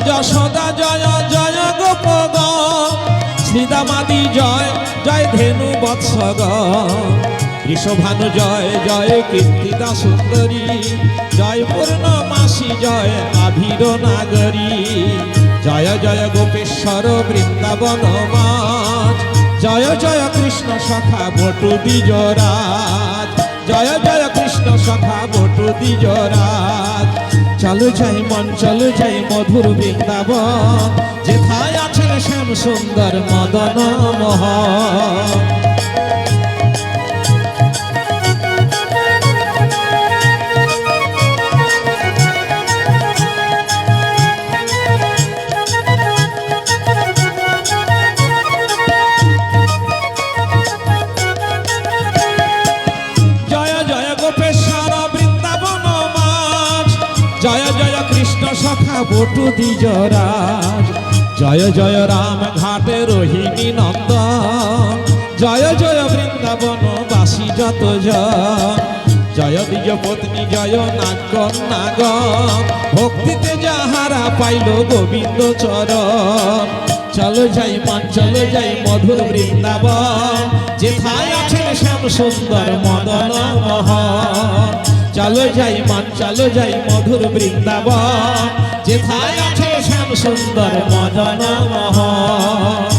যশোদা জয় জয় গোপগ, শ্রীদামাদি জয় জয় ধেনু বৎসগ, ঋষভানু জয় জয় কীর্তিদা সুন্দরী, জয় পূর্ণমাসী জয় আভির নাগরী, জয় জয় গোপেশ্বর বৃন্দাবন মাঝ, জয় জয় কৃষ্ণ সখা বটু দ্বিজরাজ, জয় জয় কৃষ্ণ সখা বটু দ্বিজরাজ। চলো যাই মন চলো যাই মধুর বৃন্দাবন, যেথায় আছেন শ্যাম সুন্দর মদন মোহন। জয় জয় কৃষ্ণ সখা বটু দ্বিজরাজ, জয় জয় রাম ঘাটে রোহিণী নন্দন, জয় জয় বৃন্দাবন বাসী যত জন, জয় দ্বিজ পত্নী জয় নাগন নাগন, ভক্তিতে যাহারা পাইল গোবিন্দ চরণ। চলো যাই মান চলো যাই মধুর বৃন্দাবন, যেথায় আছেন শ্যাম সুন্দর মদন মোহন। চলো যাই মান চলো যাই মধুর বৃন্দাবন, যেথায় আছে শ্যাম সুন্দর মদন মোহন।